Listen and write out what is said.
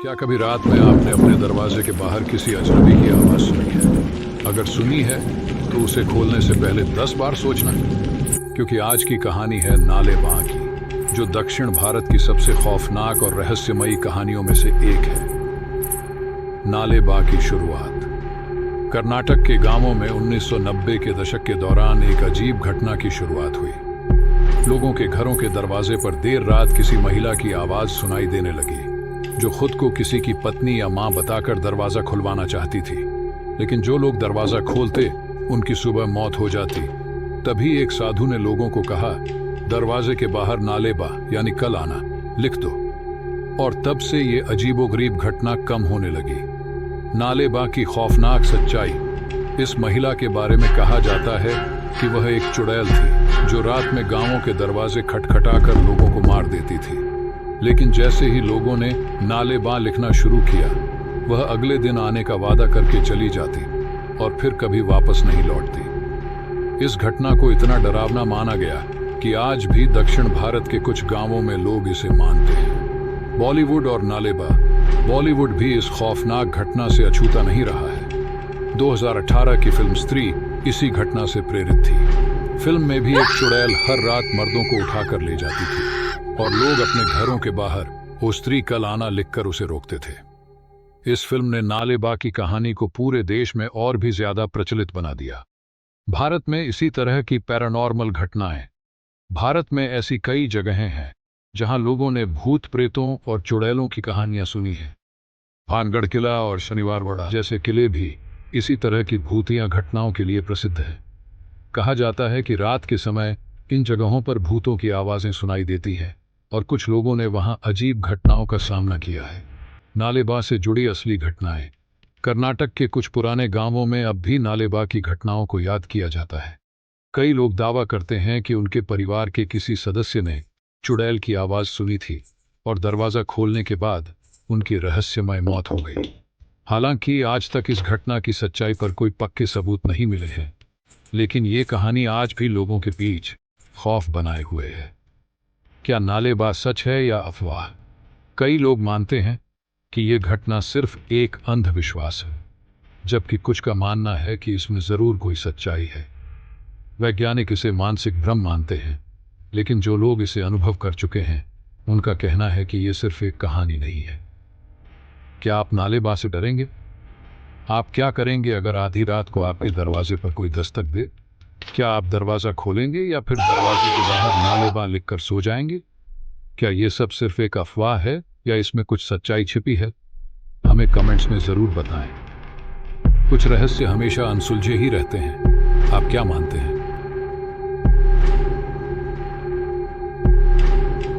क्या कभी रात में आपने अपने दरवाजे के बाहर किसी अजनबी की आवाज सुनी है? अगर सुनी है तो उसे खोलने से पहले 10 बार सोचना, क्योंकि आज की कहानी है नाले बां की, जो दक्षिण भारत की सबसे खौफनाक और रहस्यमयी कहानियों में से एक है। नाले बां की शुरुआत कर्नाटक के गांवों में 1990 के दशक के दौरान एक अजीब घटना की शुरुआत हुई। लोगों के घरों के दरवाजे पर देर रात किसी महिला की आवाज सुनाई देने लगी, जो खुद को किसी की पत्नी या मां बताकर दरवाजा खुलवाना चाहती थी। लेकिन जो लोग दरवाजा खोलते उनकी सुबह मौत हो जाती। तभी एक साधु ने लोगों को कहा, दरवाजे के बाहर नाले बा यानी कल आना लिख दो। और तब से ये अजीबोगरीब घटना कम होने लगी। नाले बा की खौफनाक सच्चाई। इस महिला के बारे में कहा जाता है कि वह एक चुड़ैल थी, जो रात में गांवों के दरवाजे खटखटाकर लोगों को मार देती थी। लेकिन जैसे ही लोगों ने नाले बां लिखना शुरू किया, वह अगले दिन आने का वादा करके चली जाती और फिर कभी वापस नहीं लौटती। इस घटना को इतना डरावना माना गया कि आज भी दक्षिण भारत के कुछ गांवों में लोग इसे मानते हैं। बॉलीवुड और नाले बा। बॉलीवुड भी इस खौफनाक घटना से अछूता नहीं रहा है। 2018 की फिल्म स्त्री इसी घटना से प्रेरित थी। फिल्म में भी एक चुड़ैल हर रात मर्दों को उठाकर ले जाती थी और लोग अपने घरों के बाहर वो स्त्री कल आना लिखकर उसे रोकते थे। इस फिल्म ने नाले बा की कहानी को पूरे देश में और भी ज्यादा प्रचलित बना दिया। भारत में इसी तरह की पैरानॉर्मल घटनाएं। भारत में ऐसी कई जगहें हैं जहां लोगों ने भूत प्रेतों और चुड़ैलों की कहानियां सुनी हैं। भानगढ़ किला और शनिवारवाड़ा जैसे किले भी इसी तरह की भूतिया घटनाओं के लिए प्रसिद्ध हैं। कहा जाता है कि रात के समय इन जगहों पर भूतों की आवाजें सुनाई देती हैं और कुछ लोगों ने वहां अजीब घटनाओं का सामना किया है। नाले बा से जुड़ी असली घटनाएं। कर्नाटक के कुछ पुराने गांवों में अब भी नाले बा की घटनाओं को याद किया जाता है। कई लोग दावा करते हैं कि उनके परिवार के किसी सदस्य ने चुड़ैल की आवाज सुनी थी और दरवाजा खोलने के बाद उनकी रहस्यमय मौत हो गई। हालांकि आज तक इस घटना की सच्चाई पर कोई पक्के सबूत नहीं मिले हैं, लेकिन ये कहानी आज भी लोगों के बीच खौफ बनाए हुए है। क्या नाले बा सच है या अफवाह? कई लोग मानते हैं कि यह घटना सिर्फ एक अंधविश्वास है, जबकि कुछ का मानना है कि इसमें जरूर कोई सच्चाई है। वैज्ञानिक इसे मानसिक भ्रम मानते हैं, लेकिन जो लोग इसे अनुभव कर चुके हैं उनका कहना है कि यह सिर्फ एक कहानी नहीं है। क्या आप नाले बा से डरेंगे? आप क्या करेंगे अगर आधी रात को आपके दरवाजे पर कोई दस्तक दे? क्या आप दरवाजा खोलेंगे या फिर दरवाजे के बाहर नाले बा लिखकर सो जाएंगे? क्या ये सब सिर्फ एक अफवाह है या इसमें कुछ सच्चाई छिपी है? हमें कमेंट्स में जरूर बताएं। कुछ रहस्य हमेशा अनसुलझे ही रहते हैं। आप क्या मानते हैं?